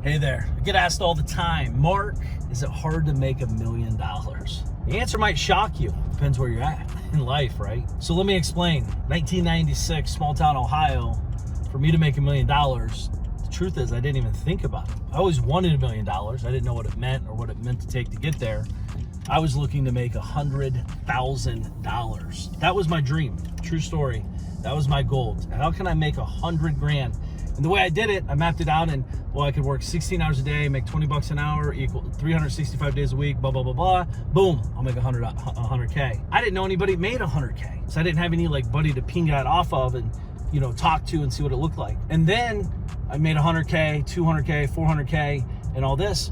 Hey there, I get asked all the time, Mark, is it hard to make $1 million? The answer might shock you. Depends where you're at in life, right? So let me explain. 1996, small town Ohio, for me to make $1 million, the truth is I didn't even think about it. I always wanted $1 million. I didn't know what it meant or what it meant to take to get there. I was looking to make $100,000. That was my dream, true story. That was my goal. How can I make 100 grand? And the way I did it, I mapped it out and, well, I could work 16 hours a day, make 20 bucks an hour, equal 365 days a week, blah, blah, blah, blah. Boom, I'll make 100K. I didn't know anybody made 100K. So I didn't have any like buddy to ping that off of and, you know, talk to and see what it looked like. And then I made 100K, 200K, 400K, and all this.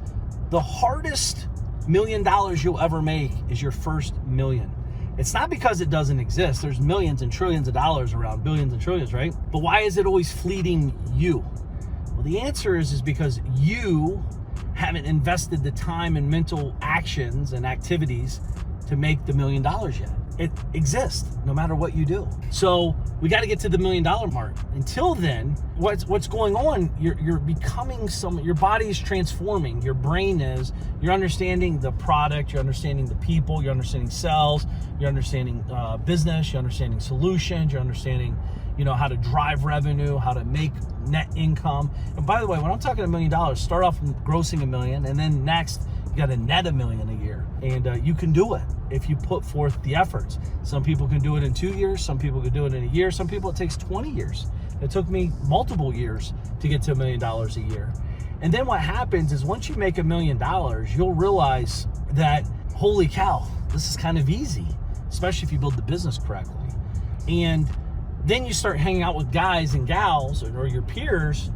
The hardest $1 million you'll ever make is your first million. It's not because it doesn't exist. There's millions and trillions of dollars around, billions and trillions, right? But why is it always fleeting you? Well, the answer is because you haven't invested the time and mental actions and activities to make the $1 million yet. It exists no matter what you do. So we got to get to the $1 million mark. Until then, what's going on? You're becoming your body is transforming. Your brain is. You're understanding the product. You're understanding the people. You're understanding sales. You're understanding business. You're understanding solutions. You're understanding, how to drive revenue, how to make net income. And by the way, when I'm talking $1 million, start off with grossing $1 million, and then next you got to net $1 million a year. And you can do it if you put forth the efforts. Some people can do it in 2 years. Some people can do it in a year. Some people it takes 20 years. It took me multiple years to get to $1 million a year. And then what happens is once you make $1 million, you'll realize that, holy cow, this is kind of easy, especially if you build the business correctly. And then you start hanging out with guys and gals or your peers,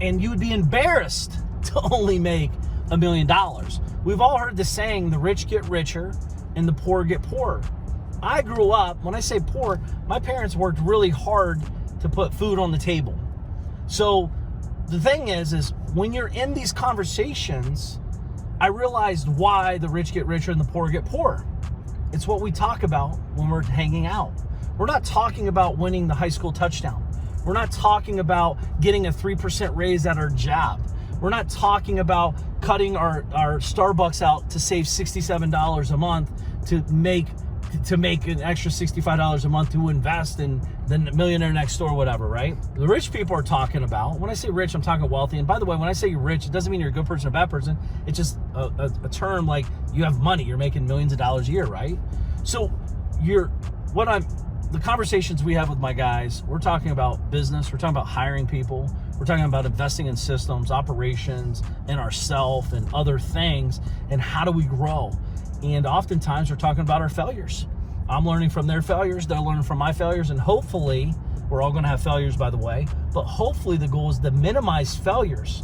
and you would be embarrassed to only make $1 million. We've all heard the saying, the rich get richer and the poor get poorer. I grew up, when I say poor, my parents worked really hard to put food on the table. So the thing is when you're in these conversations, I realized why the rich get richer and the poor get poorer. It's what we talk about when we're hanging out. We're not talking about winning the high school touchdown. We're not talking about getting a 3% raise at our job. We're not talking about cutting our Starbucks out to save $67 a month to make an extra $65 a month to invest in the Millionaire next door, whatever, right? The rich people are talking about, when I say rich, I'm talking wealthy. And by the way, when I say you're rich, it doesn't mean you're a good person or a bad person. It's just a term like you have money, you're making millions of dollars a year, right? So the conversations we have with my guys, we're talking about business, we're talking about hiring people, we're talking about investing in systems, operations, and ourselves and other things, and how do we grow? And oftentimes we're talking about our failures. I'm learning from their failures, they're learning from my failures, and hopefully, we're all gonna have failures, by the way, but hopefully the goal is to minimize failures.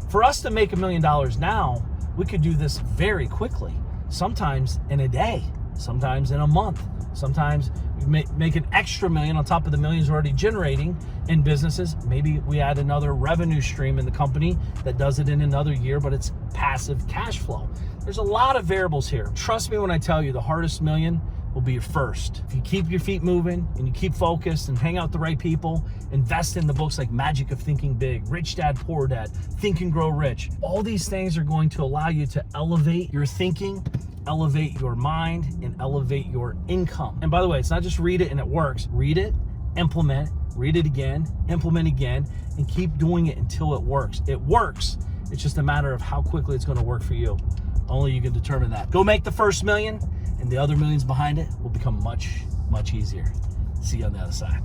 For us to make $1 million now, we could do this very quickly, sometimes in a day, sometimes in a month, sometimes we make an extra $1 million on top of the millions we're already generating in businesses. Maybe we add another revenue stream in the company that does it in another year, but it's passive cash flow. There's a lot of variables here. Trust me when I tell you the hardest million will be your first. If you keep your feet moving and you keep focused and hang out with the right people, invest in the books like Magic of Thinking Big, Rich Dad, Poor Dad, Think and Grow Rich. All these things are going to allow you to elevate your thinking, elevate your mind, and elevate your income. And by the way, it's not just read it and it works. Read it, implement, read it again, implement again, and keep doing it until it works. It works. It's just a matter of how quickly it's going to work for you. Only you can determine that. Go make the first $1 million, and the other millions behind it will become much, much easier. See you on the other side.